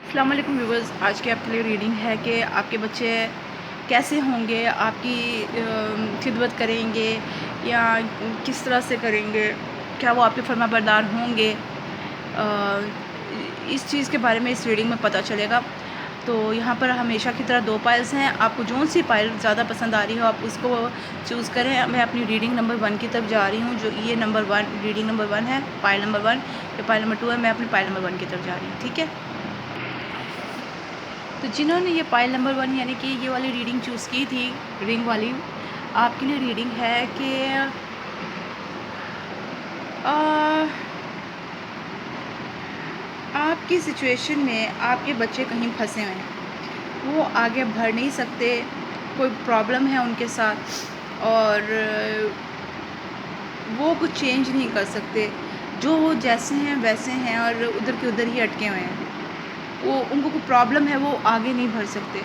السلام علیکم ویورز، آج کی آپ کے لیے ریڈنگ ہے کہ آپ کے بچے کیسے ہوں گے، آپ کی خدمت کریں گے یا کس طرح سے کریں گے، کیا وہ آپ کے فرما بردار ہوں گے، اس چیز کے بارے میں اس ریڈنگ میں پتہ چلے گا۔ تو یہاں پر ہمیشہ کی طرح 2 پائلز ہیں، آپ کو جون سی پائل زیادہ پسند آ رہی ہو آپ اس کو چوز کریں۔ میں اپنی ریڈنگ نمبر 1 کی طرف جا رہی ہوں، جو یہ نمبر 1 ریڈنگ نمبر 1 ہے، پائل نمبر 1، یہ پائل نمبر 2 ہے، میں اپنی پائل نمبر 1 کی طرف جا رہی ہوں، ٹھیک ہے۔ تو جنہوں نے یہ پائل نمبر 1 یعنی کہ یہ والی ریڈنگ چوز کی تھی، رنگ والی، آپ کے لیے ریڈنگ ہے کہ آپ کی سچویشن میں آپ کے بچے کہیں پھنسے ہوئے ہیں، وہ آگے بڑھ نہیں سکتے، کوئی پرابلم ہے ان کے ساتھ اور وہ کچھ چینج نہیں کر سکتے، جو وہ جیسے ہیں ویسے ہیں اور ادھر کے ادھر ہی اٹکے ہوئے ہیں، وہ ان کو کوئی پرابلم ہے، وہ آگے نہیں بڑھ سکتے۔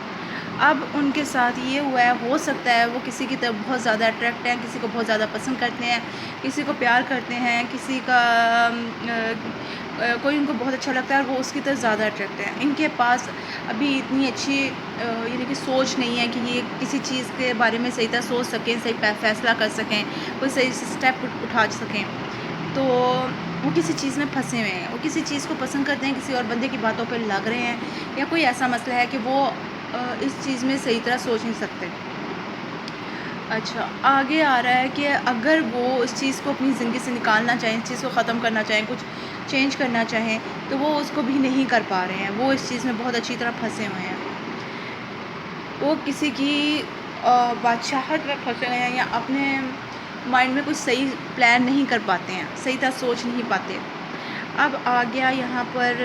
اب ان کے ساتھ یہ ہوا ہے، ہو سکتا ہے وہ کسی کی طرف بہت زیادہ اٹریکٹ ہیں، کسی کو بہت زیادہ پسند کرتے ہیں، کسی کو پیار کرتے ہیں، کسی کا کوئی ان کو بہت اچھا لگتا ہے اور وہ اس کی طرف زیادہ اٹریکٹ ہیں۔ ان کے پاس ابھی اتنی اچھی یعنی کہ سوچ نہیں ہے کہ یہ کسی چیز کے بارے میں صحیح طرح سوچ سکیں، صحیح فیصلہ کر سکیں، کوئی صحیح اسٹیپ اٹھا سکیں۔ تو وہ کسی چیز میں پھنسے ہوئے ہیں، وہ کسی چیز کو پسند کرتے ہیں، کسی اور بندے کی باتوں پہ لگ رہے ہیں، یا کوئی ایسا مسئلہ ہے کہ وہ اس چیز میں صحیح طرح سوچ نہیں سکتے۔ اچھا، آگے آ رہا ہے کہ اگر وہ اس چیز کو اپنی زندگی سے نکالنا چاہیں، اس چیز کو ختم کرنا چاہیں، کچھ چینج کرنا چاہیں، تو وہ اس کو بھی نہیں کر پا رہے ہیں، وہ اس چیز میں بہت اچھی طرح پھنسے ہوئے ہیں، وہ کسی کی بادشاہت میں پھنسے ہوئے ہیں، یا اپنے مائنڈ میں کچھ صحیح پلان نہیں کر پاتے ہیں، صحیح طرح سوچ نہیں پاتے۔ اب آ گیا یہاں پر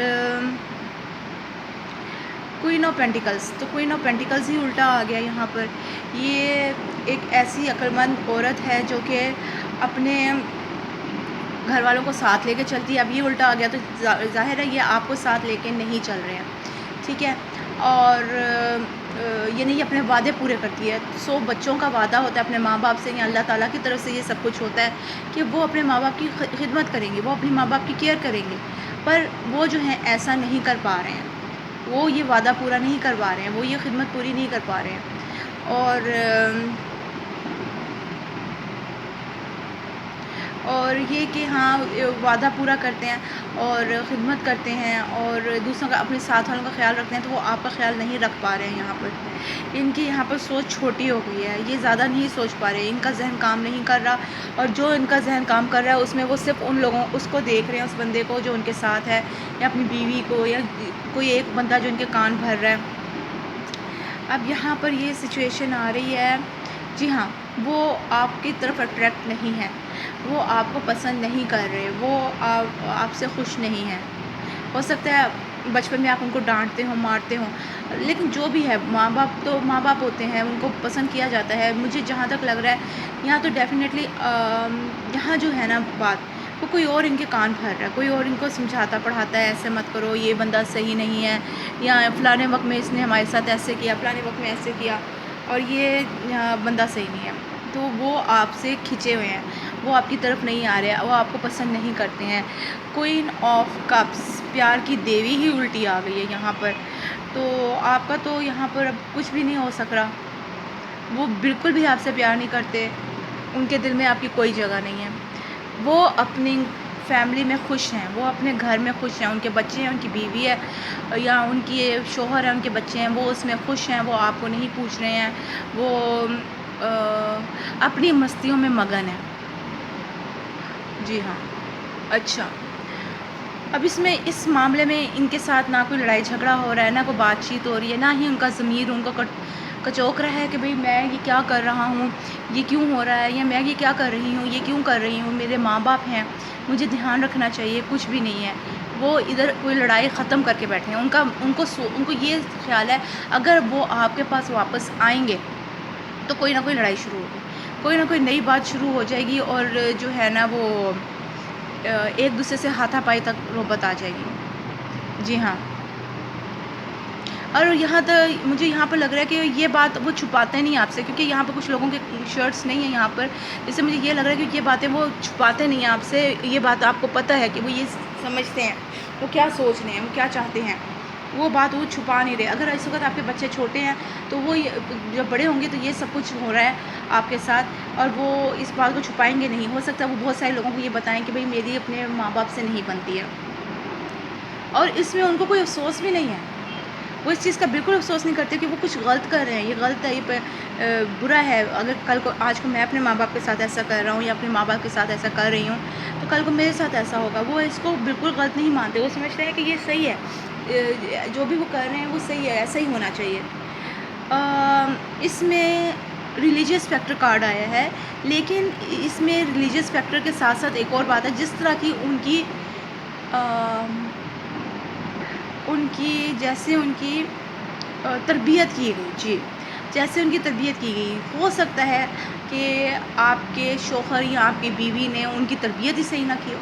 کوئین آف پینٹیکلز، تو کوئین آف پینٹیکلز ہی الٹا آ گیا یہاں پر۔ یہ ایک ایسی عقلمند عورت ہے جو کہ اپنے گھر والوں کو ساتھ لے کے چلتی ہے۔ اب یہ الٹا آ گیا تو ظاہر ہے یہ آپ کو ساتھ لے کے نہیں چل رہے ہیں، ٹھیک ہے، اور یہ نہیں اپنے وعدے پورے کرتی ہے۔ بچوں کا وعدہ ہوتا ہے اپنے ماں باپ سے، یا اللہ تعالیٰ کی طرف سے یہ سب کچھ ہوتا ہے کہ وہ اپنے ماں باپ کی خدمت کریں گے، وہ اپنی ماں باپ کی کیئر کریں گے، پر وہ جو ہیں ایسا نہیں کر پا رہے ہیں، وہ یہ وعدہ پورا نہیں کر پا رہے ہیں، وہ یہ خدمت پوری نہیں کر پا رہے ہیں، اور یہ کہ ہاں وعدہ پورا کرتے ہیں اور خدمت کرتے ہیں اور دوسروں کا اپنے ساتھ والوں کا خیال رکھتے ہیں، تو وہ آپ کا خیال نہیں رکھ پا رہے ہیں۔ یہاں پر ان کی یہاں پر سوچ چھوٹی ہو گئی ہے، یہ زیادہ نہیں سوچ پا رہے، ان کا ذہن کام نہیں کر رہا، اور جو ان کا ذہن کام کر رہا ہے اس میں وہ صرف ان لوگوں اس کو دیکھ رہے ہیں، اس بندے کو جو ان کے ساتھ ہے، یا اپنی بیوی کو، یا کوئی ایک بندہ جو ان کے کان بھر رہا ہے۔ اب یہاں پر یہ سچویشن آ رہی ہے، جی ہاں، وہ آپ کی طرف اٹریکٹ نہیں ہے، وہ آپ کو پسند نہیں کر رہے، وہ آپ سے خوش نہیں ہیں۔ ہو سکتا ہے بچپن میں آپ ان کو ڈانٹتے ہوں، مارتے ہوں، لیکن جو بھی ہے، ماں باپ تو ماں باپ ہوتے ہیں، ان کو پسند کیا جاتا ہے۔ مجھے جہاں تک لگ رہا ہے یہاں تو ڈیفینیٹلی یہاں جو ہے نا بات، وہ کوئی اور ان کے کان بھر رہا ہے، کوئی اور ان کو سمجھاتا پڑھاتا ہے، ایسے مت کرو، یہ بندہ صحیح نہیں ہے، یا فلانے وقت میں اس نے ہمارے ساتھ ایسے کیا، فلانے وقت میں ایسے کیا، اور یہ بندہ صحیح نہیں ہے، تو وہ آپ سے کھنچے ہوئے ہیں، وہ آپ کی طرف نہیں آ رہے، وہ آپ کو پسند نہیں کرتے ہیں۔ کوئین آف کپس، پیار کی دیوی ہی الٹی آ گئی ہے یہاں پر، تو آپ کا تو یہاں پر اب کچھ بھی نہیں ہو سک رہا، وہ بالکل بھی آپ سے پیار نہیں کرتے، ان کے دل میں آپ کی کوئی جگہ نہیں ہے، وہ اپنی فیملی میں خوش ہیں، وہ اپنے گھر میں خوش ہیں، ان کے بچے ہیں، ان کی بیوی ہے، یا ان کی شوہر ہے، ان کے بچے ہیں، وہ اس میں خوش ہیں، وہ آپ کو نہیں پوچھ رہے ہیں، وہ اپنی مستیوں میں مگن ہیں، جی ہاں۔ اچھا، اب اس معاملے میں ان کے ساتھ نہ کوئی لڑائی جھگڑا ہو رہا ہے، نہ کوئی بات چیت ہو رہی ہے، نہ ہی ان کا ضمیر ان کو کچوک رہا ہے کہ بھئی میں یہ کیا کر رہا ہوں، یہ کیوں ہو رہا ہے، یا میں یہ کیا کر رہی ہوں، یہ کیوں کر رہی ہوں، میرے ماں باپ ہیں، مجھے دھیان رکھنا چاہیے، کچھ بھی نہیں ہے۔ وہ ادھر کوئی لڑائی ختم کر کے بیٹھے ہیں، ان کو یہ خیال ہے اگر وہ آپ کے پاس واپس آئیں گے تو کوئی نہ کوئی لڑائی شروع ہوگی، کوئی نہ کوئی نئی بات شروع ہو جائے گی، اور جو ہے نا وہ ایک دوسرے سے ہاتھا پائی تک نوبت آ جائے گی، جی ہاں۔ اور مجھے یہاں پر لگ رہا ہے کہ یہ بات وہ چھپاتے نہیں آپ سے، کیونکہ یہاں پر کچھ لوگوں کے شرٹس نہیں ہیں یہاں پر، جس سے مجھے یہ لگ رہا ہے کہ یہ باتیں وہ چھپاتے نہیں ہیں آپ سے، یہ بات آپ کو پتہ ہے کہ وہ یہ سمجھتے ہیں، وہ کیا سوچ رہے ہیں، وہ کیا چاہتے ہیں، وہ بات وہ چھپا نہیں رہے. اگر اس وقت آپ کے بچے چھوٹے ہیں تو وہ جب بڑے ہوں گے تو یہ سب کچھ ہو رہا ہے آپ کے ساتھ، اور وہ اس بات کو چھپائیں گے نہیں. ہو سکتا ہے وہ بہت سارے لوگوں کو یہ بتائیں کہ بھئی میری اپنے ماں باپ سے نہیں بنتی ہے، اور اس میں ان کو کوئی افسوس بھی نہیں ہے. وہ اس چیز کا بالکل افسوس نہیں کرتے کہ وہ کچھ غلط کر رہے ہیں. یہ غلط ہے، یہ برا ہے. اگر کل کو آج کو میں اپنے ماں باپ کے ساتھ ایسا کر رہا ہوں یا اپنے ماں باپ کے ساتھ ایسا کر رہی ہوں تو کل کو میرے ساتھ ایسا ہوگا. وہ اس کو بالکل غلط نہیں مانتے. وہ سمجھتے ہیں کہ یہ صحیح ہے، جو بھی وہ کر رہے ہیں وہ صحیح ہے، ایسا ہی ہونا چاہیے. اس میں ریلیجیس فیکٹر کارڈ آیا ہے، لیکن اس میں ریلیجیس فیکٹر کے ساتھ ساتھ ایک اور بات ہے. جس طرح کی جیسے ان کی تربیت کی گئی، جی جیسے ان کی تربیت کی گئی، ہو سکتا ہے کہ آپ کے شوہر یا آپ کی بیوی نے ان کی تربیت ہی صحیح نہ کی ہو،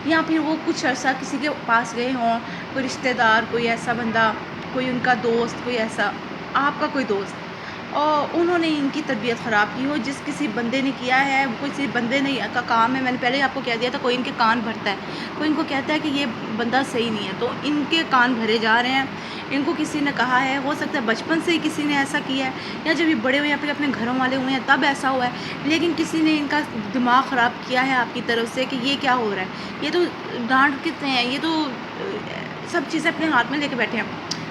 یا پھر وہ کچھ عرصہ کسی کے پاس گئے ہوں، کوئی رشتہ دار، کوئی ایسا بندہ، کوئی ان کا دوست، کوئی ایسا آپ کا کوئی دوست، اور انہوں نے ان کی تربیت خراب کی ہو. جس کسی بندے نے کیا ہے، کسی بندے نے کا کام ہے. میں نے پہلے آپ کو کہہ دیا تھا، کوئی ان کے کان بھرتا ہے، کوئی ان کو کہتا ہے کہ یہ بندہ صحیح نہیں ہے، تو ان کے کان بھرے جا رہے ہیں. ان کو کسی نے کہا ہے، ہو سکتا ہے بچپن سے ہی کسی نے ایسا کیا ہے، یا جب یہ بڑے ہوئے یا پھر اپنے گھروں والے ہوئے ہیں تب ایسا ہوا ہے، لیکن کسی نے ان کا دماغ خراب کیا ہے آپ کی طرف سے کہ یہ کیا ہو رہا ہے. یہ تو ڈانٹ کتنے ہیں، یہ تو سب چیزیں اپنے ہاتھ میں لے کے بیٹھے ہیں،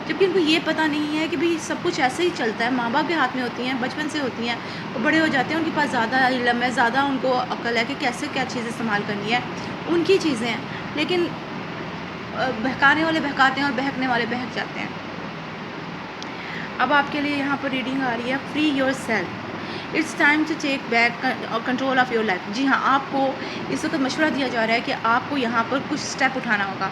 جبکہ ان کو یہ پتہ نہیں ہے کہ بھئی سب کچھ ایسے ہی چلتا ہے. ماں باپ کے ہاتھ میں ہوتی ہیں، بچپن سے ہوتی ہیں، وہ بڑے ہو جاتے ہیں، ان کے پاس زیادہ علم ہے، زیادہ ان کو عقل ہے کہ کیسے کیا چیز استعمال کرنی ہے. ان کی چیزیں ہیں، لیکن بہکانے والے بہکاتے ہیں اور بہکنے والے بہک جاتے ہیں. اب آپ کے لیے یہاں پر ریڈنگ آ رہی ہے، free yourself, it's time to take back control of your life. جی ہاں، آپ کو اس وقت مشورہ دیا جا رہا ہے کہ آپ کو یہاں پر کچھ اسٹیپ اٹھانا ہوگا.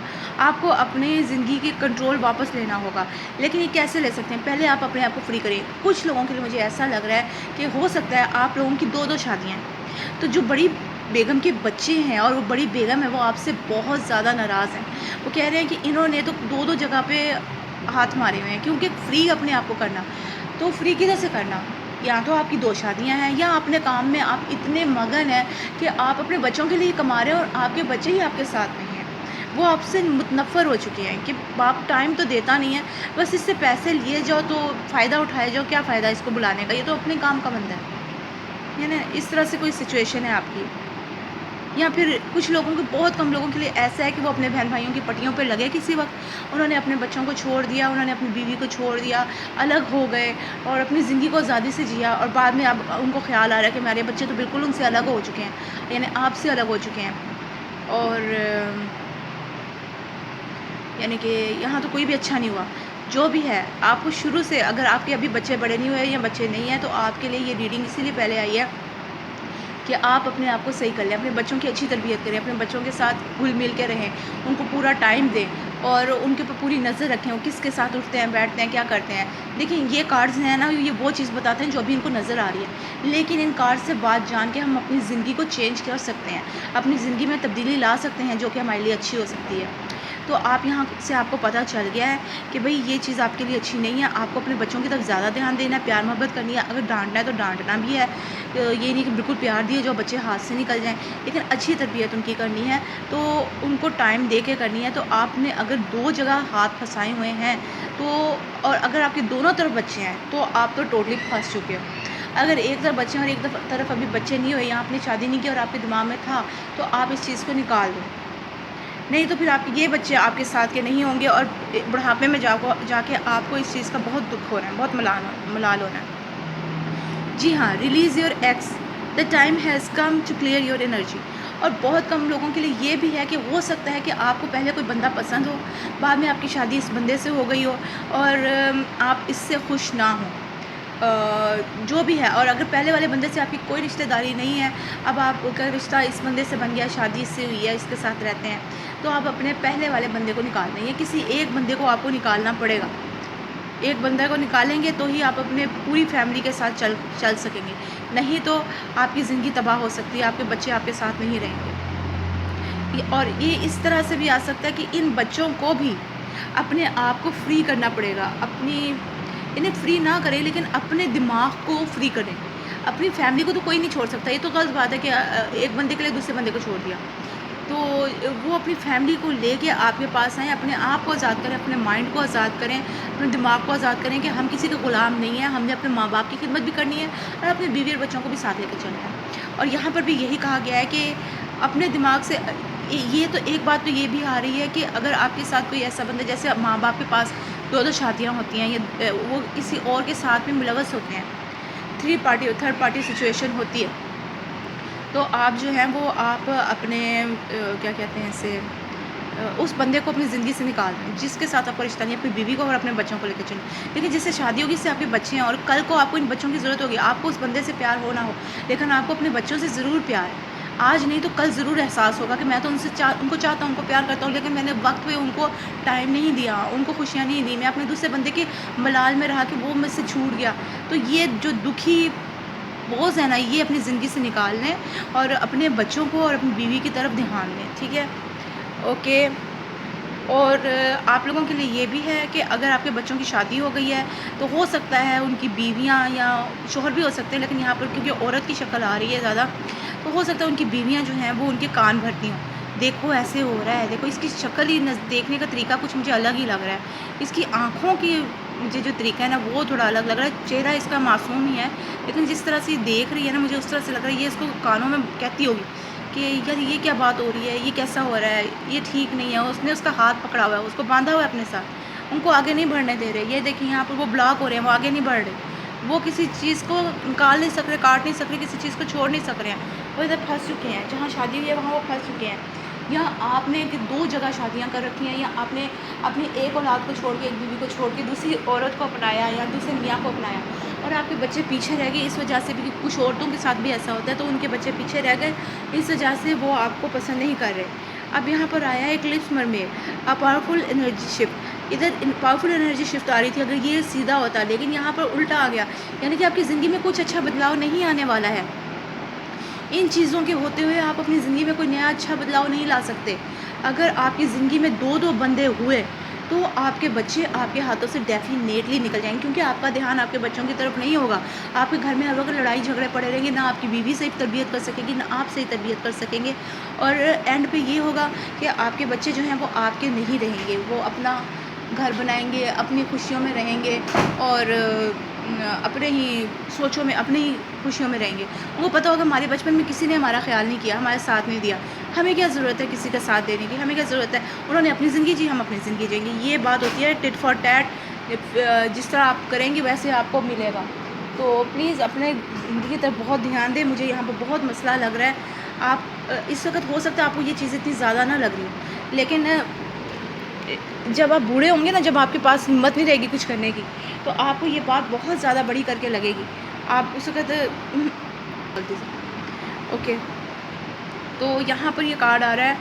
آپ کو اپنی زندگی کی کنٹرول واپس لینا ہوگا. لیکن یہ کیسے لے سکتے ہیں؟ پہلے آپ اپنے آپ کو فری کریں. کچھ لوگوں کے لیے مجھے ایسا لگ رہا ہے کہ ہو سکتا ہے آپ لوگوں کی 2 شادیاں ہیں، تو جو بڑی بیگم کے بچے ہیں اور وہ بڑی بیگم ہے، وہ آپ سے بہت زیادہ ناراض ہیں. وہ کہہ رہے ہیں کہ انہوں نے تو 2 جگہ پہ ہاتھ مارے ہوئے ہیں، کیونکہ فری اپنے آپ کو کرنا. تو فری کدھر سے کرنا؟ یا تو آپ کی 2 شادیاں ہیں، یا اپنے کام میں آپ اتنے مگن ہیں کہ آپ اپنے بچوں کے لیے کما رہے ہیں اور آپ کے بچے ہی آپ کے ساتھ نہیں ہیں. وہ آپ سے متنفر ہو چکے ہیں کہ آپ ٹائم تو دیتا نہیں ہے، بس اس سے پیسے لیے جاؤ تو فائدہ اٹھائے جاؤ. کیا فائدہ اس کو بلانے کا؟ یہ تو اپنے کام کا بندہ ہے نا. اس طرح سے کوئی سچویشن ہے آپ کی. یا پھر کچھ لوگوں کو، بہت کم لوگوں کے لیے ایسا ہے کہ وہ اپنے بہن بھائیوں کی پٹیوں پہ لگے کسی وقت، انہوں نے اپنے بچوں کو چھوڑ دیا، انہوں نے اپنی بیوی کو چھوڑ دیا، الگ ہو گئے اور اپنی زندگی کو آزادی سے جیا، اور بعد میں اب ان کو خیال آ رہا ہے کہ میرے بچے تو بالکل ان سے الگ ہو چکے ہیں، یعنی آپ سے الگ ہو چکے ہیں. اور یعنی کہ یہاں تو کوئی بھی اچھا نہیں ہوا. جو بھی ہے، آپ کو شروع سے، اگر آپ کے ابھی بچے بڑے نہیں ہوئے یا بچے نہیں ہیں، تو آپ کے لیے یہ ریڈنگ اسی لیے پہلے آئی ہے کہ آپ اپنے آپ کو صحیح کر لیں، اپنے بچوں کی اچھی تربیت کریں، اپنے بچوں کے ساتھ گھل مل کے رہیں، ان کو پورا ٹائم دیں اور ان کے اوپر پوری نظر رکھیں، وہ کس کے ساتھ اٹھتے ہیں، بیٹھتے ہیں، کیا کرتے ہیں. دیکھیں، یہ کارڈز ہیں نا، یہ وہ چیز بتاتے ہیں جو ابھی ان کو نظر آ رہی ہے، لیکن ان کارڈ سے بات جان کے ہم اپنی زندگی کو چینج کر سکتے ہیں، اپنی زندگی میں تبدیلی لا سکتے ہیں جو کہ ہمارے لیے اچھی ہو سکتی ہے. تو آپ یہاں سے آپ کو پتہ چل گیا ہے کہ بھئی یہ چیز آپ کے لیے اچھی نہیں ہے. آپ کو اپنے بچوں کی طرف زیادہ دھیان دینا ہے، پیار محبت کرنی ہے. اگر ڈانٹنا ہے تو ڈانٹنا بھی ہے، یہ نہیں کہ بالکل پیار دیے جو بچے ہاتھ سے نکل جائیں، لیکن اچھی تربیت ان کی کرنی ہے، تو ان کو ٹائم دے کے کرنی ہے. تو آپ نے اگر 2 جگہ ہاتھ پھنسائے ہوئے ہیں تو، اور اگر آپ کے دونوں طرف بچے ہیں تو آپ تو ٹوٹلی پھنس چکے ہو. اگر ایک طرف بچے ہیں اور ایک طرف ابھی بچے نہیں ہوئے، یا آپ نے شادی نہیں کی اور آپ کے دماغ میں تھا، تو آپ اس چیز کو نکال دو. نہیں تو پھر آپ کے یہ بچے آپ کے ساتھ کے نہیں ہوں گے، اور بڑھاپے میں جا کے آپ کو اس چیز کا بہت دکھ ہو رہا ہے، بہت ملال ہونا ہے. جی ہاں، release your ex, the time has come to clear your energy. اور بہت کم لوگوں کے لیے یہ بھی ہے کہ ہو سکتا ہے کہ آپ کو پہلے کوئی بندہ پسند ہو، بعد میں آپ کی شادی اس بندے سے ہو گئی ہو اور آپ اس سے خوش نہ ہوں. جو بھی ہے، اور اگر پہلے والے بندے سے آپ کی کوئی رشتہ داری نہیں ہے، اب آپ کا رشتہ اس بندے سے بن گیا، شادی اس سے ہوئی ہے، اس کے ساتھ رہتے ہیں، تو آپ اپنے پہلے والے بندے کو نکال دیں. یا کسی ایک بندے کو آپ کو نکالنا پڑے گا. ایک بندے کو نکالیں گے تو ہی آپ اپنے پوری فیملی کے ساتھ چل سکیں گے، نہیں تو آپ کی زندگی تباہ ہو سکتی ہے، آپ کے بچے آپ کے ساتھ نہیں رہیں گے. اور یہ اس طرح سے بھی آ سکتا ہے کہ ان بچوں کو بھی اپنے آپ کو فری کرنا پڑے گا. انہیں فری نہ کریں، لیکن اپنے دماغ کو فری کریں. اپنی فیملی کو تو کوئی نہیں چھوڑ سکتا، یہ تو غلط بات ہے کہ ایک بندے کے لیے دوسرے بندے کو چھوڑ دیا. تو وہ اپنی فیملی کو لے کے آپ کے پاس آئیں، اپنے آپ کو آزاد کریں، اپنے مائنڈ کو آزاد کریں، اپنے دماغ کو آزاد کریں کہ ہم کسی کے غلام نہیں ہیں، ہم نے اپنے ماں باپ کی خدمت بھی کرنی ہے اور اپنے بیوی اور بچوں کو بھی ساتھ لے کے چلنا ہے۔ اور یہاں پر بھی یہی کہا گیا ہے کہ اپنے دماغ سے یہ تو ایک بات تو یہ بھی آ رہی ہے کہ اگر آپ کے ساتھ کوئی ایسا بندہ، جیسے ماں باپ کے پاس دو شادیاں ہوتی ہیں یا وہ کسی اور کے ساتھ میں ملوث ہوتے ہیں، تھرڈ پارٹی سچویشن ہوتی ہے، تو آپ جو ہیں وہ آپ اپنے کیا کہتے ہیں اسے، اس بندے کو اپنی زندگی سے نکال دیں جس کے ساتھ آپ کا رشتہ نہیں ہے، اپنی بیوی کو اور اپنے بچوں کو لے کے چلیں۔ لیکن جس سے شادی ہوگی، اس سے آپ کے بچے ہیں اور کل کو آپ کو ان بچوں کی ضرورت ہوگی، آپ کو اس بندے سے پیار ہو نہ ہو، لیکن آپ کو اپنے بچوں سے ضرور پیار ہے۔ آج نہیں تو کل ضرور احساس ہوگا کہ میں تو ان کو چاہتا ہوں، ان کو پیار کرتا ہوں، لیکن میں نے وقت پہ ان کو ٹائم نہیں دیا، ان کو خوشیاں نہیں دی، میں اپنے دوسرے بندے کے ملال میں رہا کہ وہ مجھ سے چھوٹ گیا۔ تو یہ جو دکھی بوجھ ہے نا، یہ اپنی زندگی سے نکال لیں اور اپنے بچوں کو اور اپنی بیوی کی طرف دھیان دیں، ٹھیک ہے؟ اوکے۔ اور آپ لوگوں کے لیے یہ بھی ہے کہ اگر آپ کے بچوں کی شادی ہو گئی ہے تو ہو سکتا ہے ان کی بیویاں یا شوہر بھی ہو سکتے ہیں، لیکن یہاں پر کیونکہ عورت کی شکل آ رہی ہے زیادہ، تو ہو سکتا ہے ان کی بیویاں جو ہیں وہ ان کے کان بھرتی ہوں، دیکھو ایسے ہو رہا ہے، دیکھو اس کی شکل ہی دیکھنے کا طریقہ کچھ مجھے الگ ہی لگ رہا ہے، اس کی آنکھوں کی مجھے جو طریقہ ہے نا وہ تھوڑا الگ لگ رہا ہے، چہرہ اس کا معصوم ہی ہے، لیکن جس طرح سے یہ دیکھ رہی ہے نا، مجھے اس طرح سے لگ رہا ہے یہ اس کو کانوں میں کہتی ہوگی کہ یار یہ کیا بات ہو رہی ہے، یہ کیسا ہو رہا ہے، یہ ٹھیک نہیں ہے، اس نے اس کا ہاتھ پکڑا ہوا ہے، اس کو باندھا ہوا ہے اپنے ساتھ، ان کو آگے نہیں بڑھنے دے رہے، یہ دیکھیں یہاں پر وہ بلاک ہو رہے ہیں، وہ آگے نہیں بڑھ رہے، وہ کسی چیز کو نکال نہیں سک رہے، کاٹ نہیں سک رہے، کسی چیز کو چھوڑ نہیں سک رہے ہیں، وہ ادھر پھنس چکے ہیں، جہاں شادی ہوئی ہے وہاں وہ پھنس چکے ہیں، یا آپ نے دو جگہ شادیاں کر رکھی ہیں، یا آپ نے اپنی ایک اولاد کو چھوڑ کے، ایک بیوی کو چھوڑ کے دوسری عورت کو اپنایا یا دوسرے میاں کو اپنایا، اور آپ کے بچے پیچھے رہ گئے اس وجہ سے بھی، کچھ عورتوں کے ساتھ بھی ایسا ہوتا ہے، تو ان کے بچے پیچھے رہ گئے اس وجہ سے وہ آپ کو پسند نہیں کر رہے۔ اب یہاں پر آیا ہے eclipse mermaid, powerful energy shift, ادھر پاورفل انرجی شفٹ آ رہی تھی اگر یہ سیدھا ہوتا، لیکن یہاں پر الٹا آ گیا، یعنی کہ آپ کی زندگی میں کچھ اچھا بدلاؤ نہیں آنے والا ہے، ان چیزوں کے ہوتے ہوئے آپ اپنی زندگی میں کوئی نیا اچھا بدلاؤ نہیں لا سکتے۔ اگر آپ کی زندگی میں دو بندے ہوئے تو آپ کے بچے آپ کے ہاتھوں سے ڈیفینیٹلی نکل جائیں گے، کیونکہ آپ کا دھیان آپ کے بچوں کی طرف نہیں ہوگا، آپ کے گھر میں ہر وقت لڑائی جھگڑے پڑے رہیں گے، نہ آپ کی بیوی صحیح تربیت کر سکے گی، نہ آپ صحیح تربیت کر سکیں گے، اور اینڈ پہ یہ ہوگا کہ آپ کے بچے جو ہیں وہ آپ کے نہیں رہیں گے، وہ اپنا گھر بنائیں گے، اپنی خوشیوں میں رہیں گے، اور اپنے ہی سوچوں میں، اپنی ہی خوشیوں میں رہیں گے، ان کو پتہ ہوگا ہمارے بچپن میں کسی نے ہمارا خیال نہیں کیا، ہمارے ساتھ نہیں دیا، ہمیں کیا ضرورت ہے کسی کا ساتھ دینے کی، ہمیں کیا ضرورت ہے، انہوں نے اپنی زندگی جی، ہم اپنی زندگی جئیں گے، یہ بات ہوتی ہے ٹٹ فار ٹیٹ، جس طرح آپ کریں گے ویسے آپ کو ملے گا۔ تو پلیز اپنے زندگی کی طرف بہت دھیان دیں، مجھے یہاں پہ بہت مسئلہ لگ رہا ہے، آپ اس وقت ہو سکتا ہے آپ کو یہ چیز اتنی زیادہ نہ لگ رہی ہو، لیکن جب آپ بوڑھے ہوں گے نا، جب آپ کے پاس ہمت نہیں رہے گی کچھ کرنے کی، تو آپ کو یہ بات بہت زیادہ بڑی کر کے لگے گی، آپ اس وقت اوکے۔ تو یہاں پر یہ کارڈ آ رہا ہے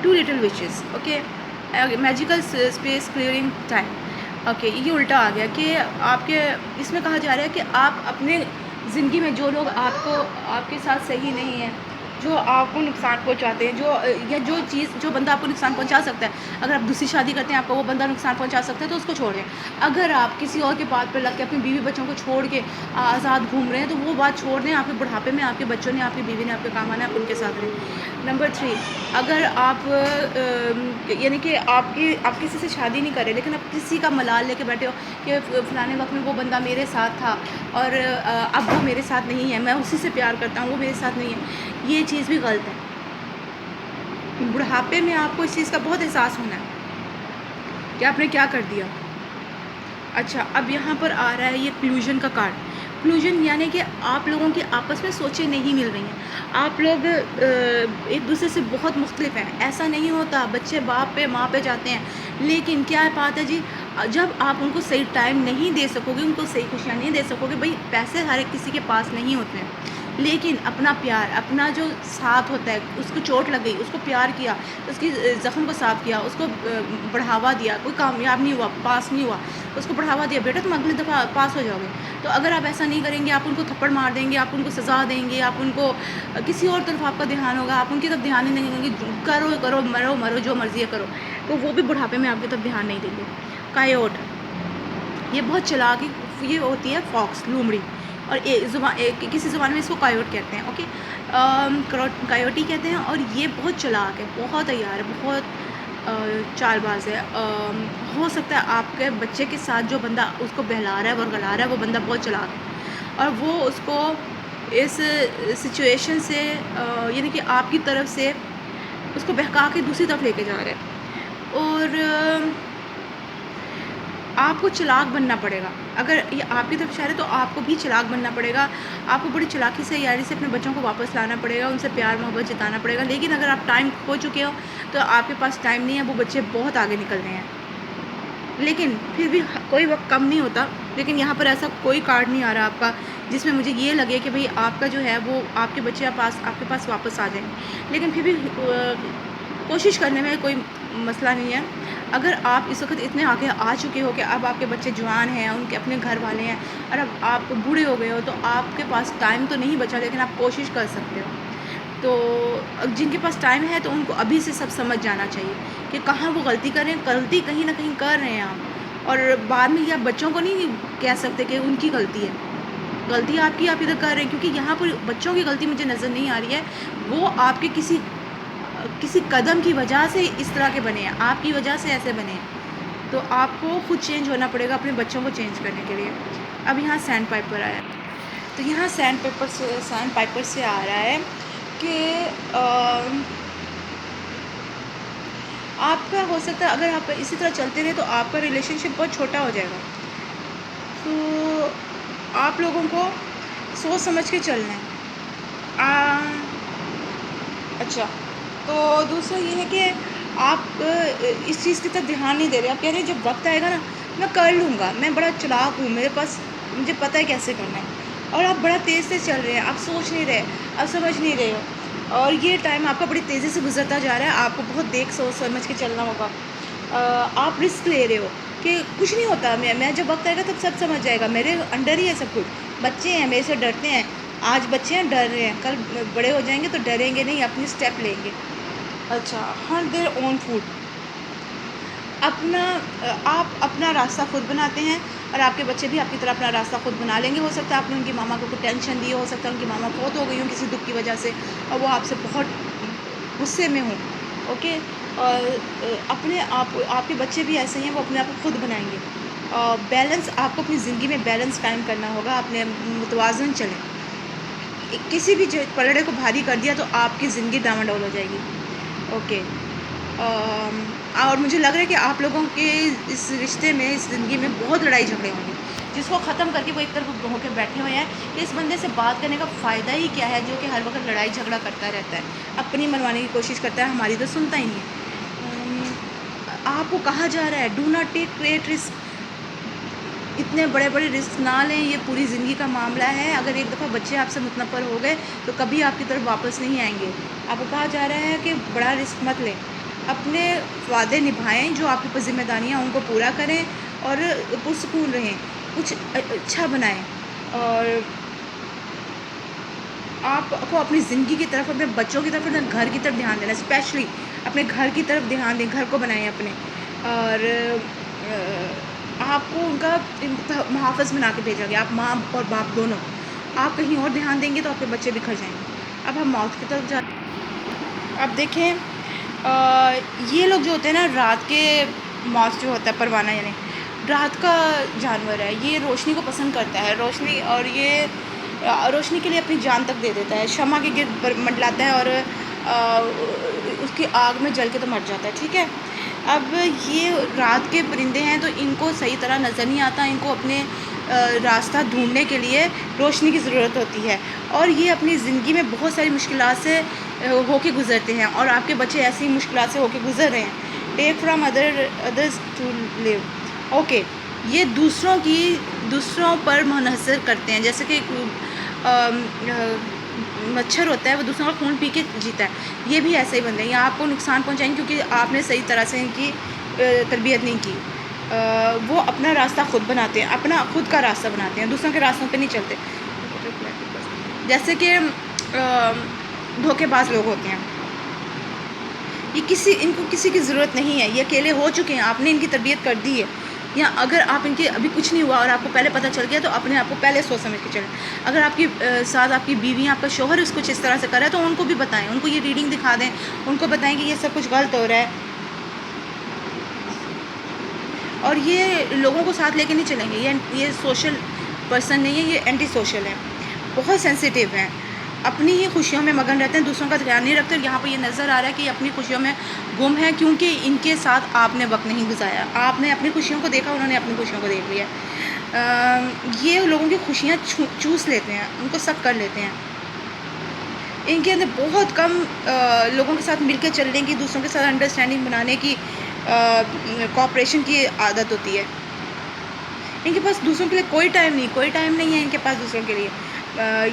two little wishes, okay, magical space clearing time, okay, یہ الٹا آ گیا کہ آپ کے اس میں کہا جا رہا ہے کہ آپ اپنے زندگی میں جو لوگ آپ کو، آپ کے ساتھ صحیح نہیں ہیں، جو آپ کو نقصان پہنچاتے ہیں، یا جو بندہ آپ کو نقصان پہنچا سکتا ہے، اگر آپ دوسری شادی کرتے ہیں آپ کو وہ بندہ نقصان پہنچا سکتا ہے تو اس کو چھوڑ دیں، اگر آپ کسی اور کے بات پہ لگ کے اپنی بیوی بچوں کو چھوڑ کے آزاد گھوم رہے ہیں تو وہ بات چھوڑ دیں، آپ کے بڑھاپے میں آپ کے بچوں نے، آپ کی بیوی نے آپ کے کام آنا ہے، آپ ان کے ساتھ رہیں۔ نمبر 3، اگر آپ یعنی کہ آپ کسی سے شادی نہیں کرے لیکن آپ کسی کا ملال لے کے بیٹھے ہو کہ فلانے وقت میں وہ بندہ میرے ساتھ تھا اور اب وہ میرے ساتھ نہیں ہے، میں اسی سے پیار کرتا ہوں، وہ میرے ساتھ نہیں ہے، یہ چیز بھی غلط ہے۔ بڑھاپے میں آپ کو اس چیز کا بہت احساس ہونا ہے کہ آپ نے کیا کر دیا۔ اچھا، اب یہاں پر آ رہا ہے یہ کلوژن کا کارڈ، کلوژن یعنی کہ آپ لوگوں کی آپس میں سوچیں نہیں مل رہی ہیں، آپ لوگ ایک دوسرے سے بہت مختلف ہیں، ایسا نہیں ہوتا، بچے باپ پہ ماں پہ جاتے ہیں، لیکن کیا بات ہے جی، جب آپ ان کو صحیح ٹائم نہیں دے سکو گے، ان کو صحیح خوشیاں نہیں دے سکو گے، بھائی پیسے ہر ایک کسی کے پاس نہیں ہوتے ہیں، لیکن اپنا پیار، اپنا جو ساتھ ہوتا ہے، اس کو چوٹ لگ گئی، اس کو پیار کیا، اس کی زخم کو صاف کیا، اس کو بڑھاوا دیا، کوئی کامیاب نہیں ہوا، پاس نہیں ہوا، اس کو بڑھاوا دیا، بیٹا تم اگلی دفعہ پاس ہو جاؤ گے، تو اگر آپ ایسا نہیں کریں گے، آپ ان کو تھپڑ مار دیں گے، آپ ان کو سزا دیں گے، آپ ان کو کسی اور طرف آپ کا دھیان ہوگا، آپ ان کی طرف دھیان ہی نہیں دیں گے، کرو کرو، مرو جو مرضی ہے کرو، تو وہ بھی بڑھاپے میں آپ کی طرف دھیان نہیں دیں گے۔ کایوٹ، یہ بہت چلاک، یہ ہوتی ہے فاکس، لومڑی، اور کسی زبان میں اس کو کایوٹ کہتے ہیں، اوکے، کایوٹی کہتے ہیں، اور یہ بہت چلاک ہے، بہت عیار ہے، بہت چال باز ہے۔ ہو سکتا ہے آپ کے بچے کے ساتھ جو بندہ اس کو بہلا رہا ہے ورگلا رہا ہے وہ بندہ بہت چلاک ہے، اور وہ اس کو اس سچویشن سے یعنی کہ آپ کی طرف سے اس کو بہکا کے دوسری طرف لے کے جا رہا ہے، اور آپ کو چلاک بننا پڑے گا۔ اگر یہ آپ کی طرف اشارہ ہے تو آپ کو بھی چلاک بننا پڑے گا، آپ کو بڑی چلاکی سے یاری سے اپنے بچوں کو واپس لانا پڑے گا، ان سے پیار محبت جتانا پڑے گا۔ لیکن اگر آپ ٹائم کھو چکے ہو تو آپ کے پاس ٹائم نہیں ہے، وہ بچے بہت آگے نکل رہے ہیں، لیکن پھر بھی کوئی وقت کم نہیں ہوتا۔ لیکن یہاں پر ایسا کوئی کارڈ نہیں آ رہا آپ کا جس میں مجھے یہ لگے کہ بھئی آپ کا جو ہے وہ آپ کے بچے آپ کے پاس واپس آ جائیں، لیکن پھر بھی کوشش کرنے میں کوئی مسئلہ نہیں ہے۔ اگر آپ اس وقت اتنے آگے آ چکے ہو کہ اب آپ کے بچے جوان ہیں، ان کے اپنے گھر والے ہیں، اور اب آپ بوڑھے ہو گئے ہو، تو آپ کے پاس ٹائم تو نہیں بچا، لیکن آپ کوشش کر سکتے ہو۔ تو جن کے پاس ٹائم ہے تو ان کو ابھی سے سب سمجھ جانا چاہیے کہ کہاں وہ غلطی کریں، غلطی کہیں نہ کہیں کر رہے ہیں آپ، اور بعد میں یہ آپ بچوں کو نہیں کہہ سکتے کہ ان کی غلطی ہے، غلطی آپ کی، آپ ادھر کر رہے ہیں، کیونکہ یہاں پر بچوں کی غلطی مجھے نظر نہیں آ رہی ہے، وہ آپ کے کسی قدم کی وجہ سے اس طرح کے بنے ہیں، آپ کی وجہ سے ایسے بنے ہیں، تو آپ کو خود چینج ہونا پڑے گا اپنے بچوں کو چینج کرنے کے لیے۔ اب یہاں سینڈ پائپر آیا، تو یہاں سینڈ پائپر سے آ رہا ہے کہ آپ کا ہو سکتا ہے اگر آپ اسی طرح چلتے رہے تو آپ کا ریلیشن شپ بہت چھوٹا ہو جائے گا، تو آپ لوگوں کو سوچ سمجھ کے چلنا ہے۔ اچھا، تو دوسرا یہ ہے کہ آپ اس چیز کی طرف دھیان نہیں دے رہے، آپ کہہ رہے ہیں جب وقت آئے گا نا میں کر لوں گا، میں بڑا چلاک ہوں، مجھے پتہ ہے کیسے کرنا ہے، اور آپ بڑا تیز سے چل رہے ہیں، آپ سوچ نہیں رہے، آپ سمجھ نہیں رہے ہو، اور یہ ٹائم آپ کا بڑی تیزی سے گزرتا جا رہا ہے، آپ کو بہت دیکھ سوچ سمجھ کے چلنا ہوگا۔ آپ رسک لے رہے ہو کہ کچھ نہیں ہوتا، میں جب وقت آئے گا تب سب سمجھ جائے گا، میرے انڈر ہی ہے سب کچھ، بچے ہیں میرے سے ڈرتے ہیں، آج بچے ہیں ڈر رہے ہیں، کل بڑے ہو جائیں گے تو ڈریں گے نہیں، اپنی اسٹیپ لیں گے۔ اچھا، ہنٹ دیئر اون فوڈ، آپ اپنا راستہ خود بناتے ہیں، اور آپ کے بچے بھی آپ کی طرح اپنا راستہ خود بنا لیں گے۔ ہو سکتا ہے آپ نے ان کی ماما کو کوئی ٹینشن دی ہو سکتا ہے ان کی ماما فوت ہو گئی ہوں کسی دکھ کی وجہ سے، اور وہ آپ سے بہت غصے میں ہوں، اوکے، اور آپ کے بچے بھی ایسے ہیں، وہ اپنے آپ کو خود بنائیں گے۔ بیلنس، آپ کو اپنی زندگی میں بیلنس قائم کرنا ہوگا، اپنے متوازن چلیں، کسی بھی پلڑے کو بھاری کر دیا تو آپ کی زندگی ڈاواڈول ہو جائے گی، اوکے۔ اور مجھے لگ رہا ہے کہ آپ لوگوں کے اس رشتے میں، اس زندگی میں بہت لڑائی جھگڑے ہوں گے، جس کو ختم کر کے وہ ایک طرف ہو کے بیٹھے ہوئے ہیں کہ اس بندے سے بات کرنے کا فائدہ ہی کیا ہے جو کہ ہر وقت لڑائی جھگڑا کرتا رہتا ہے، اپنی منوانے کی کوشش کرتا ہے، ہماری تو سنتا ہی نہیں ہے۔ آپ کو کہا جا رہا ہے do not take great risk, اتنے بڑے بڑے رسک نہ لیں، یہ پوری زندگی کا معاملہ ہے، اگر ایک دفعہ بچے آپ سے متنفر ہو گئے تو کبھی آپ کی طرف واپس نہیں آئیں گے۔ آپ کو کہا جا رہا ہے کہ بڑا رسک مت لیں، اپنے وعدے نبھائیں، جو آپ کے اوپر ذمہ داریاں ان کو پورا کریں، اور پرسکون رہیں، کچھ اچھا بنائیں، اور آپ کو اپنی زندگی کی طرف، اپنے بچوں کی طرف، اپنے گھر کی طرف دھیان دینا، اسپیشلی اپنے گھر کی طرف دھیان دیں، گھر کو بنائیں اپنے، اور آپ کو ان کا محافظ بنا کے بھیجا گیا، آپ ماں اور باپ دونوں، آپ کہیں اور دھیان دیں گے تو آپ کے بچے بکھر جائیں گے۔ اب ہم موت کی طرف جاتے ہیں۔ اب دیکھیں یہ لوگ جو ہوتے ہیں نا، رات کے موت جو ہوتا ہے پروانہ، یعنی رات کا جانور ہے، یہ روشنی کو پسند کرتا ہے، روشنی، اور یہ روشنی کے لیے اپنی جان تک دے دیتا ہے، شمع کے گرد منڈلاتا ہے، اور اس کی آگ میں جل کے تو مر جاتا ہے، ٹھیک ہے۔ اب یہ رات کے پرندے ہیں تو ان کو صحیح طرح نظر نہیں آتا، ان کو اپنے راستہ ڈھونڈنے کے لیے روشنی کی ضرورت ہوتی ہے، اور یہ اپنی زندگی میں بہت ساری مشکلات سے ہو کے گزرتے ہیں، اور آپ کے بچے ایسی مشکلات سے ہو کے گزر رہے ہیں۔ Take from others to leave, okay, یہ دوسروں پر منحصر کرتے ہیں، جیسے کہ مچھر ہوتا ہے وہ دوسروں کا خون پی کے جیتا ہے، یہ بھی ایسے ہی بندے ہیں، یہ آپ کو نقصان پہنچائیں گے کیونکہ آپ نے صحیح طرح سے ان کی تربیت نہیں کی۔ وہ اپنا راستہ خود بناتے ہیں، اپنا خود کا راستہ بناتے ہیں، دوسروں کے راستوں پہ نہیں چلتے، جیسے کہ دھوکے باز لوگ ہوتے ہیں، ان کو کسی کی ضرورت نہیں ہے، یہ اکیلے ہو چکے ہیں، آپ نے ان کی تربیت کر دی ہے، یا اگر آپ ان کے ابھی کچھ نہیں ہوا اور آپ کو پہلے پتہ چل گیا تو اپنے آپ کو پہلے سوچ سمجھ کے چلیں. اگر آپ کی ساتھ آپ کی بیوی آپ کا شوہر اس کچھ اس طرح سے کر رہا ہے تو ان کو بھی بتائیں, ان کو یہ ریڈنگ دکھا دیں, ان کو بتائیں کہ یہ سب کچھ غلط ہو رہا ہے. اور یہ لوگوں کو ساتھ لے کے نہیں چلیں گے, یہ سوشل پرسن نہیں ہے, یہ اینٹی سوشل ہے, بہت سینسیٹیو ہیں, اپنی ہی خوشیوں میں مگن رہتے ہیں, دوسروں کا دھیان نہیں رکھتے. یہاں پہ یہ نظر آ رہا ہے کہ یہ اپنی خوشیوں میں گم ہے کیونکہ ان کے ساتھ آپ نے وقت نہیں گزارا. آپ نے اپنی خوشیوں کو دیکھا, انہوں نے اپنی خوشیوں کو دیکھ لیا. یہ لوگوں کی خوشیاں چوس لیتے ہیں, ان کو سب کر لیتے ہیں. ان کے اندر بہت کم لوگوں کے ساتھ مل کے چلنے کی, دوسروں کے ساتھ انڈرسٹینڈنگ بنانے کی, کوآپریشن کی عادت ہوتی ہے. ان کے پاس دوسروں کے لیے کوئی ٹائم نہیں ہے ان کے پاس دوسروں کے لیے.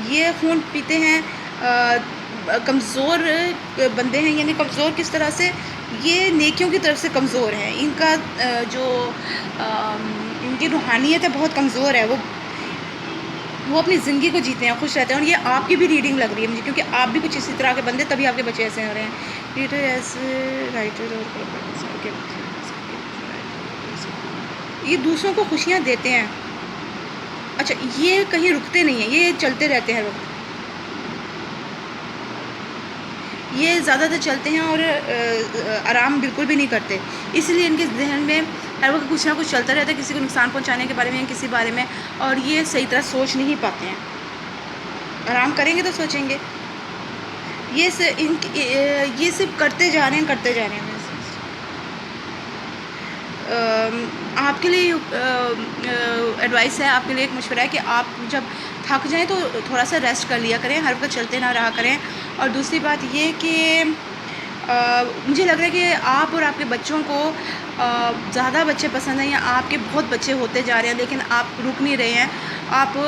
یہ خون پیتے ہیں, کمزور بندے ہیں. یعنی کمزور کس طرح سے, یہ نیکیوں کی طرف سے کمزور ہیں. ان کا جو ان کی روحانیت ہے بہت کمزور ہے. وہ اپنی زندگی کو جیتے ہیں, خوش رہتے ہیں. اور یہ آپ کی بھی ریڈنگ لگ رہی ہے مجھے, کیونکہ آپ بھی کچھ اسی طرح کے بندے, تبھی آپ کے بچے ایسے ہو رہے ہیں. ریڈر ایسے رائٹر اور یہ دوسروں کو خوشیاں دیتے ہیں. اچھا, یہ کہیں رکتے نہیں ہیں, یہ چلتے رہتے ہیں ہر وقت. یہ زیادہ تر چلتے ہیں اور آرام بالکل بھی نہیں کرتے. اس لیے ان کے ذہن میں ہر وقت کچھ نہ کچھ چلتا رہتا ہے, کسی کو نقصان پہنچانے کے بارے میں یا کسی بارے میں, اور یہ صحیح طرح سوچ نہیں پاتے ہیں. آرام کریں گے تو سوچیں گے. یہ صرف کرتے جا رہے ہیں. آپ کے لیے ایڈوائس ہے, آپ کے لیے ایک مشورہ ہے کہ آپ جب تھک جائیں تو تھوڑا سا ریسٹ کر لیا کریں, ہر وقت چلتے نہ رہا کریں. اور دوسری بات یہ کہ مجھے لگ رہا ہے کہ آپ اور آپ کے بچوں کو زیادہ بچے پسند ہیں, یا آپ کے بہت بچے ہوتے جا رہے ہیں لیکن آپ رک نہیں رہے ہیں. آپ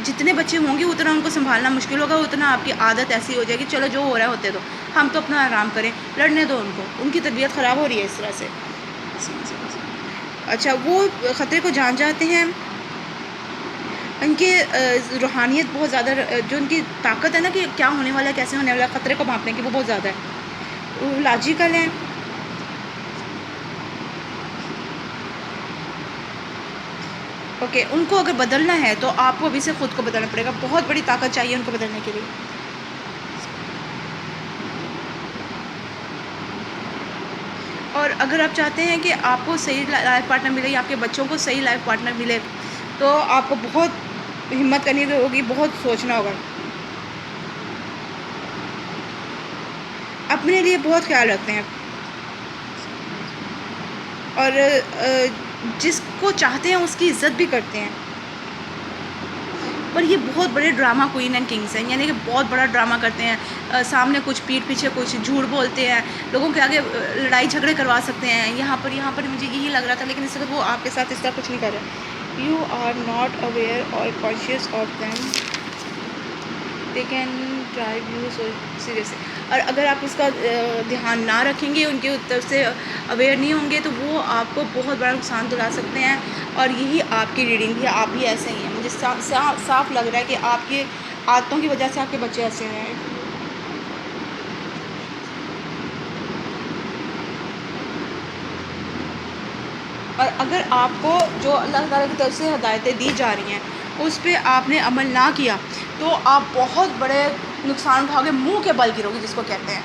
جتنے بچے ہوں گے اتنا ان کو سنبھالنا مشکل ہوگا, اتنا آپ کی عادت ایسی ہو جائے گی چلو جو ہو رہا ہے ہوتے دو, ہم تو اپنا آرام کریں, لڑنے دو ان کو, ان کی طبیعت خراب ہو رہی ہے اس طرح سے. اچھا, وہ خطرے کو جان جاتے ہیں. ان کے روحانیت بہت زیادہ, جو ان کی طاقت ہے نا کہ کیا ہونے والا ہے, کیسے ہونے والا ہے, خطرے کو بھانپنے کی, وہ بہت زیادہ ہے. وہ لاجیکل ہیں. اوکے, ان کو اگر بدلنا ہے تو آپ کو ابھی سے خود کو بدلنا پڑے گا. بہت بڑی طاقت چاہیے ان کو بدلنے کے لیے. اور اگر آپ چاہتے ہیں کہ آپ کو صحیح لائف پارٹنر ملے یا آپ کے بچوں کو صحیح لائف پارٹنر ملے, تو آپ کو بہت ہمت کرنی ہوگی, بہت سوچنا ہوگا. اپنے لیے بہت خیال رکھتے ہیں, اور جس کو چاہتے ہیں اس کی عزت بھی کرتے ہیں. پر یہ بہت بڑے ڈرامہ کوئین اینڈ کنگس ہیں, یعنی کہ بہت بڑا ڈرامہ کرتے ہیں. سامنے کچھ, پیٹھ پیچھے کچھ, جھوٹ بولتے ہیں, لوگوں کے آگے لڑائی جھگڑے کروا سکتے ہیں. یہاں پر مجھے یہی لگ رہا تھا, لیکن اس وقت وہ آپ کے ساتھ اس طرح کچھ نہیں کر رہے. یو آر ناٹ اویئر اور conscious of them, they can drive you so seriously. اور اگر آپ اس کا دھیان نہ رکھیں گے, ان کی طرف سے اویئر نہیں ہوں گے, تو وہ آپ کو بہت بڑا نقصان دلا سکتے ہیں. اور یہی آپ کی ریڈنگ ہے, آپ بھی ایسے ہی ہیں. مجھے صاف لگ رہا ہے کہ آپ کی عادتوں کی وجہ سے آپ کے بچے ایسے ہیں. اور اگر آپ کو جو اللہ تعالیٰ کی طرف سے ہدایتیں دی جا رہی ہیں اس پہ آپ نے عمل نہ کیا, تو آپ بہت بڑے نقصان اٹھاؤ گے, منہ کے بل گرو گے جس کو کہتے ہیں.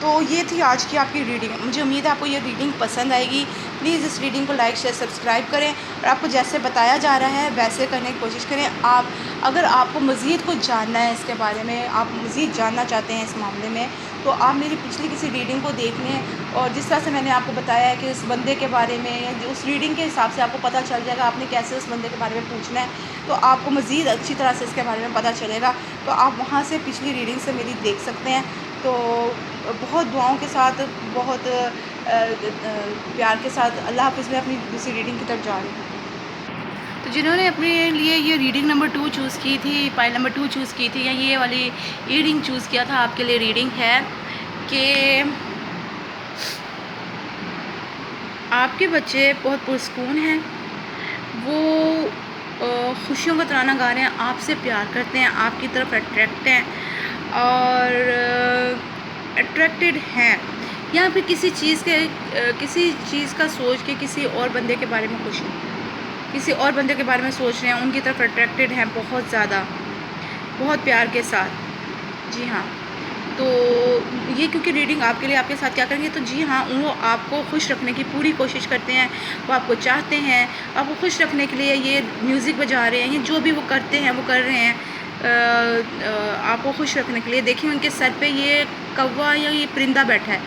تو یہ تھی آج کی آپ کی ریڈنگ. مجھے امید ہے آپ کو یہ ریڈنگ پسند آئے گی. پلیز اس ریڈنگ کو لائک, شیئر, سبسکرائب کریں, اور آپ کو جیسے بتایا جا رہا ہے ویسے کرنے کی کوشش کریں. اگر آپ کو مزید کچھ جاننا ہے اس کے بارے میں, آپ مزید جاننا چاہتے ہیں اس معاملے میں, تو آپ میری پچھلی کسی ریڈنگ کو دیکھ لیں. اور جس طرح سے میں نے آپ کو بتایا ہے کہ اس بندے کے بارے میں, اس ریڈنگ کے حساب سے آپ کو پتہ چل جائے گا آپ نے کیسے اس بندے کے بارے میں پوچھنا ہے, تو آپ کو مزید اچھی طرح سے اس کے بارے میں پتہ چلے گا. تو آپ وہاں سے پچھلی ریڈنگ سے میری دیکھ سکتے ہیں. تو بہت دعاؤں کے ساتھ, بہت پیار کے ساتھ اللہ حافظ میں اپنی دوسری ریڈنگ کی طرف جا رہی ہوں. تو جنہوں نے اپنے لیے یہ ریڈنگ نمبر 2 چوز کی تھی, فائل نمبر 2 چوز کی تھی, یا یہ والی ریڈنگ چوز کیا تھا, آپ کے لیے ریڈنگ ہے کہ آپ کے بچے بہت پرسکون ہیں, وہ خوشیوں کا ترانہ گا رہے ہیں, آپ سے پیار کرتے ہیں, آپ کی طرف اٹریکٹ ہیں, اور اٹریکٹڈ ہیں, یا پھر کسی چیز کا سوچ کے کسی اور بندے کے بارے میں خوش ہیں. کسی اور بندے کے بارے میں سوچ رہے ہیں، ان کی طرف اٹریکٹڈ ہیں بہت زیادہ، بہت پیار کے ساتھ. جی ہاں، تو یہ کیونکہ ریڈنگ آپ کے لیے آپ کے ساتھ کیا کریں گے، تو جی ہاں وہ آپ کو خوش رکھنے کی پوری کوشش کرتے ہیں، وہ آپ کو چاہتے ہیں، آپ کو خوش رکھنے کے لیے یہ میوزک بجا رہے ہیں، یہ جو بھی وہ کرتے ہیں وہ کر رہے ہیں آپ کو خوش رکھنے کے لیے. دیکھیں ان کے سر پہ یہ کوا یا یہ پرندہ بیٹھا ہے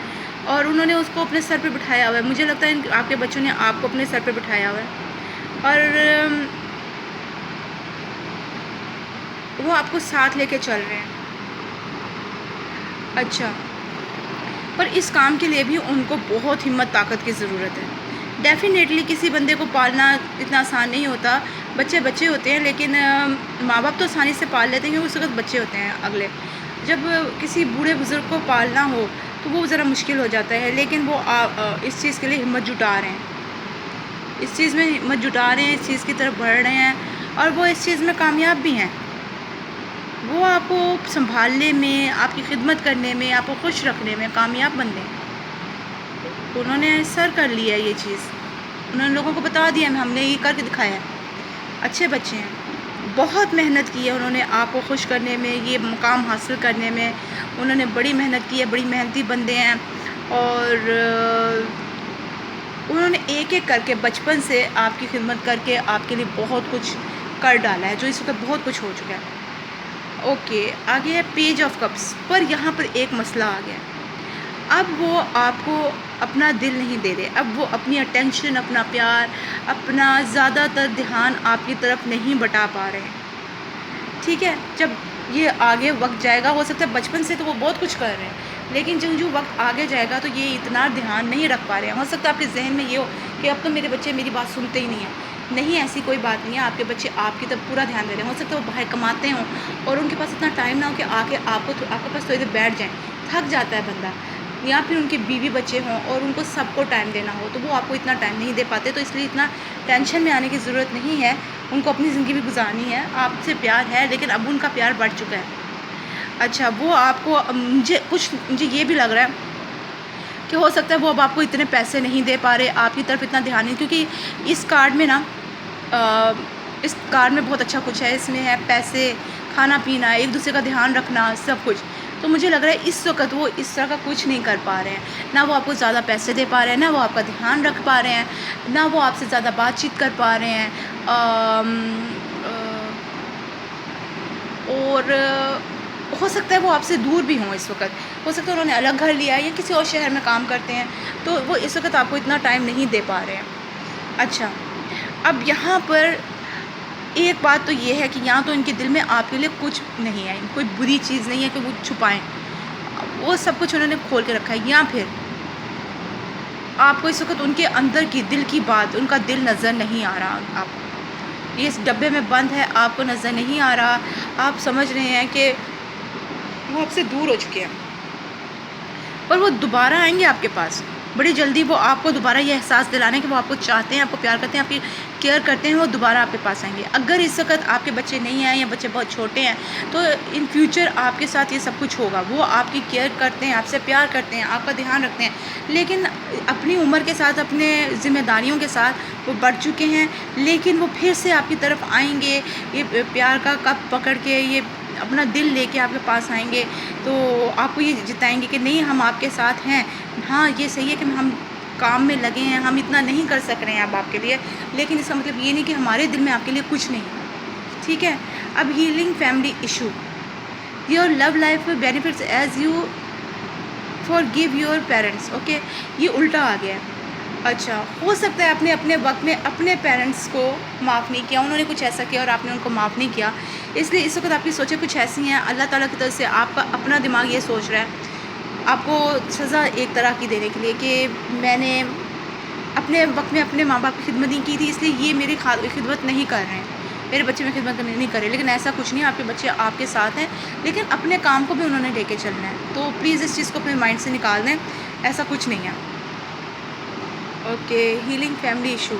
اور انہوں نے اس کو اپنے سر پہ بٹھایا ہوا ہے. مجھے لگتا ہے آپ کے بچوں نے آپ کو اپنے سر پہ بٹھایا ہوا ہے اور وہ آپ کو ساتھ لے کے چل رہے ہیں. اچھا، پر اس کام کے لیے بھی ان کو بہت ہمت طاقت کی ضرورت ہے. ڈیفینیٹلی کسی بندے کو پالنا اتنا آسان نہیں ہوتا. بچے بچے ہوتے ہیں، لیکن ماں باپ تو آسانی سے پال لیتے ہیں کیونکہ اس وقت بچے ہوتے ہیں اگلے. جب کسی بوڑھے بزرگ کو پالنا ہو تو وہ ذرا مشکل ہو جاتا ہے، لیکن وہ اس چیز کے لیے ہمت جٹا رہے ہیں، اس چیز میں ہمت جٹا رہے ہیں، اس چیز کی طرف بڑھ رہے ہیں اور وہ اس چیز میں کامیاب بھی ہیں. وہ آپ کو سنبھالنے میں، آپ کی خدمت کرنے میں، آپ کو خوش رکھنے میں کامیاب بندے ہیں. انہوں نے سر کر لیا یہ چیز، انہوں نے لوگوں کو بتا دیا ہم نے یہ کر کے دکھایا ہے. اچھے بچے ہیں، بہت محنت کی ہے انہوں نے آپ کو خوش کرنے میں، یہ مقام حاصل کرنے میں انہوں نے بڑی محنت کی ہے. بڑی محنتی بندے ہیں اور انہوں نے ایک ایک کر کے بچپن سے آپ کی خدمت کر کے آپ کے لیے بہت کچھ کر ڈالا ہے، جو اس وقت بہت کچھ ہو چکا ہے. اوکے، آگے ہے پیج آف کپس. پر یہاں پر ایک مسئلہ آ گیا. اب وہ آپ کو اپنا دل نہیں دے رہے، اب وہ اپنی اٹینشن، اپنا پیار، اپنا زیادہ تر دھیان آپ کی طرف نہیں بٹا پا رہے ہیں. ٹھیک ہے، جب یہ آگے وقت جائے گا، ہو سکتا ہے بچپن سے تو وہ بہت کچھ کر رہے ہیں، لیکن جو وقت آگے جائے گا تو یہ اتنا دھیان نہیں رکھ پا رہے ہیں. ہو سکتا ہے آپ کے ذہن میں یہ ہو کہ اب تو میرے بچے میری بات سنتے ہی نہیں ہیں. نہیں، ایسی کوئی بات نہیں ہے. آپ کے بچے آپ کی طرف پورا دھیان دے رہے ہیں. ہو سکتا ہے وہ باہر کماتے ہوں اور ان کے پاس اتنا ٹائم نہ ہو کہ آ کے آپ کے پاس تھوڑی دیر بیٹھ جائیں. تھک جاتا ہے بندہ. یا پھر ان کے بیوی بچے ہوں اور ان کو سب کو ٹائم دینا ہو تو وہ آپ کو اتنا ٹائم نہیں دے پاتے. تو اس لیے اتنا ٹینشن میں آنے کی ضرورت نہیں ہے. ان کو اپنی زندگی بھی گزارنی ہے. آپ سے پیار ہے لیکن اب ان کا پیار بڑھ چکا ہے. اچھا، وہ آپ کو مجھے یہ بھی لگ رہا ہے کہ ہو سکتا ہے وہ اب آپ کو اتنے پیسے نہیں دے پا رہے، آپ کی طرف اتنا دھیان نہیں، کیونکہ اس کارڈ میں نا اس کارڈ میں بہت اچھا کچھ ہے. اس میں ہے پیسے، کھانا پینا، ایک دوسرے کا دھیان رکھنا، سب کچھ. تو مجھے لگ رہا ہے اس وقت وہ اس طرح کا کچھ نہیں کر پا رہے ہیں. نہ وہ آپ کو زیادہ پیسے دے پا رہے ہیں، نہ وہ آپ کا دھیان رکھ پا رہے ہیں، نہ وہ آپ سے زیادہ بات چیت کر پا رہے ہیں. اور ہو سکتا ہے وہ آپ سے دور بھی ہوں اس وقت. ہو سکتا ہے انہوں نے الگ گھر لیا ہے یا کسی اور شہر میں کام کرتے ہیں، تو وہ اس وقت آپ کو اتنا ٹائم نہیں دے پا رہے ہیں. اچھا، اب یہاں پر ایک بات تو یہ ہے کہ یہاں تو ان کے دل میں آپ کے لیے کچھ نہیں ہے، کوئی بری چیز نہیں ہے کہ وہ چھپائیں. وہ سب کچھ انہوں نے کھول کے رکھا ہے. یا پھر آپ کو اس وقت ان کے اندر کی دل کی بات، ان کا دل نظر نہیں آ رہا. آپ کو یہ اس ڈبے میں بند ہے، آپ کو نظر نہیں آ رہا. آپ سمجھ رہے ہیں کہ وہ آپ سے دور ہو چکے ہیں، پر وہ دوبارہ آئیں گے آپ کے پاس بڑی جلدی. وہ آپ کو دوبارہ یہ احساس دلانے کہ وہ آپ کو چاہتے ہیں، آپ کو پیار کرتے ہیں، آپ کی کیئر کرتے ہیں. وہ دوبارہ آپ کے پاس آئیں گے. اگر اس وقت آپ کے بچے نہیں آئے یا بچے بہت چھوٹے ہیں تو ان فیوچر آپ کے ساتھ یہ سب کچھ ہوگا. وہ آپ کی کیئر کرتے ہیں، آپ سے پیار کرتے ہیں، آپ کا دھیان رکھتے ہیں، لیکن اپنی عمر کے ساتھ، اپنے ذمہ داریوں کے ساتھ وہ بڑھ چکے ہیں. لیکن وہ پھر سے آپ کی طرف آئیں گے، یہ پیار کا کپ پکڑ کے، یہ اپنا دل لے کے آپ کے پاس آئیں گے. تو آپ کو یہ جتائیں گے کہ نہیں، ہم آپ کے ساتھ ہیں. ہاں، یہ صحیح ہے کہ ہم کام میں لگے ہیں، ہم اتنا نہیں کر سک رہے ہیں اب آپ کے لیے، لیکن اس کا مطلب یہ نہیں کہ ہمارے دل میں آپ کے لیے کچھ نہیں ہے. ٹھیک ہے. اب healing family issue. Your love life benefits as you forgive your parents. Okay, یہ الٹا آ گیا ہے. اچھا، ہو سکتا ہے آپ نے اپنے وقت میں اپنے پیرنٹس کو معاف نہیں کیا، انہوں نے کچھ ایسا کیا اور آپ نے ان کو معاف نہیں کیا. اس لیے اس وقت آپ کی سوچیں کچھ ایسی ہیں. اللہ تعالیٰ کی طرف سے آپ کا اپنا دماغ یہ سوچ رہا ہے آپ کو سزا ایک طرح کی دینے کے لیے کہ میں نے اپنے وقت میں اپنے ماں باپ کی خدمت نہیں کی تھی، اس لیے یہ میری خدمت نہیں کر رہے ہیں، میرے بچے میں خدمت نہیں کر رہے. لیکن ایسا کچھ نہیں، آپ کے بچے آپ کے ساتھ ہیں، لیکن اپنے کام کو بھی انہوں نے لے کے چلنا ہے. تو پلیز اس چیز کو اپنے مائنڈ سے نکال دیں، ایسا کچھ نہیں ہے. Okay, healing family issue.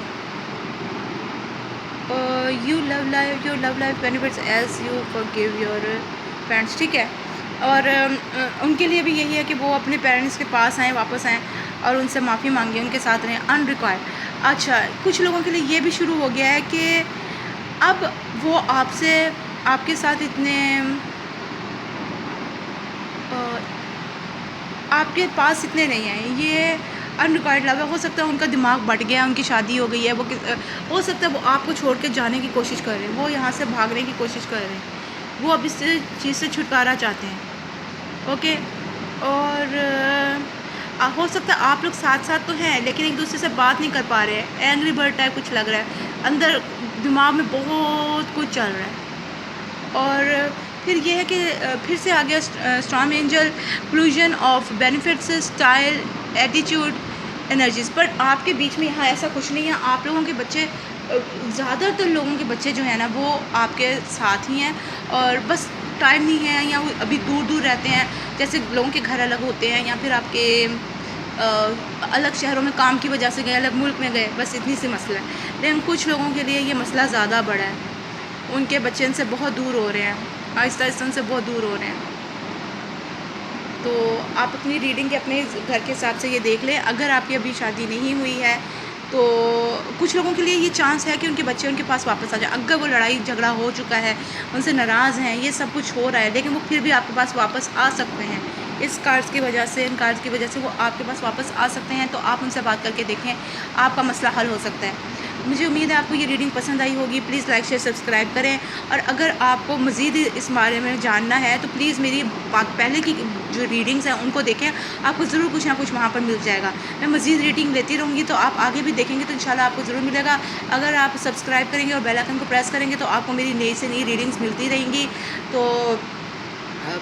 Your love life benefits as you forgive your parents. ٹھیک ہے. اور ان کے لیے بھی یہی ہے کہ وہ اپنے پیرنٹس کے پاس آئیں، واپس آئیں اور ان سے معافی مانگیں، ان کے ساتھ رہیں. اچھا، کچھ لوگوں کے لیے یہ بھی شروع ہو گیا ہے کہ اب وہ آپ کے ساتھ اتنے آ، آپ کے پاس اتنے نہیں ہیں، یہ انریکوائرڈ لو ہے. ہو سکتا ہے ان کا دماغ بٹ گیا ہے، ان کی شادی ہو گئی ہے، ہو سکتا ہے وہ آپ کو چھوڑ کے جانے کی کوشش کر رہے ہیں، وہ یہاں سے بھاگنے کی کوشش کر رہے ہیں، وہ اب اس چیز سے چھٹکارا چاہتے ہیں. اوکے. اور ہو سکتا ہے آپ لوگ ساتھ ساتھ تو ہیں لیکن ایک دوسرے سے بات نہیں کر پا رہے ہیں، اینگری برڈ ٹائپ کچھ لگ رہا ہے، اندر دماغ میں بہت کچھ چل رہا ہے. اور پھر یہ ہے کہ پھر سے آ گیا strong angel collusion of benefits style ایٹیچیوڈ انرجیز. پر آپ کے بیچ میں یہاں ایسا کچھ نہیں ہے. آپ لوگوں کے بچے زیادہ تر لوگوں کے بچے جو ہیں نا وہ آپ کے ساتھ ہی ہیں اور بس ٹائم نہیں ہے یا وہ ابھی دور دور رہتے ہیں، جیسے لوگوں کے گھر الگ ہوتے ہیں یا پھر آپ کے الگ شہروں میں کام کی وجہ سے گئے، الگ ملک میں گئے، بس اتنی سی مسئلہ ہے. لیکن کچھ لوگوں کے لیے یہ مسئلہ زیادہ بڑا ہے، ان کے بچے ان سے بہت دور ہو رہے ہیں، آہستہ آہستہ ان سے بہت دور ہو رہے ہیں. تو آپ اپنی ریڈنگ کے اپنے گھر کے حساب سے یہ دیکھ لیں. اگر آپ کی ابھی شادی نہیں ہوئی ہے تو کچھ لوگوں کے لیے یہ چانس ہے کہ ان کے بچے ان کے پاس واپس آ جائیں. اگر وہ لڑائی جھگڑا ہو چکا ہے، ان سے ناراض ہیں، یہ سب کچھ ہو رہا ہے، لیکن وہ پھر بھی آپ کے پاس واپس آ سکتے ہیں. اس کارڈز کی وجہ سے، ان کارڈز کی وجہ سے وہ آپ کے پاس واپس آ سکتے ہیں. تو آپ ان سے بات کر کے دیکھیں، آپ کا مسئلہ حل ہو سکتا ہے. مجھے امید ہے آپ کو یہ ریڈنگ پسند آئی ہوگی. پلیز لائک شیئر سبسکرائب کریں، اور اگر آپ کو مزید اس بارے میں جاننا ہے تو پلیز میری پہلے کی جو ریڈنگز ہیں ان کو دیکھیں، آپ کو ضرور کچھ نہ کچھ وہاں پر مل جائے گا. میں مزید ریڈنگ لیتی رہوں گی تو آپ آگے بھی دیکھیں گے تو انشاءاللہ آپ کو ضرور ملے گا. اگر آپ سبسکرائب کریں گے اور بیل آئکن کو پریس کریں گے تو آپ کو میری نئی سے نئی ریڈنگز ملتی رہیں گی. تو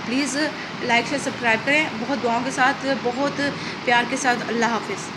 پلیز لائک شیئر سبسکرائب کریں. بہت دعاؤں کے ساتھ، بہت پیار کے ساتھ. اللہ حافظ.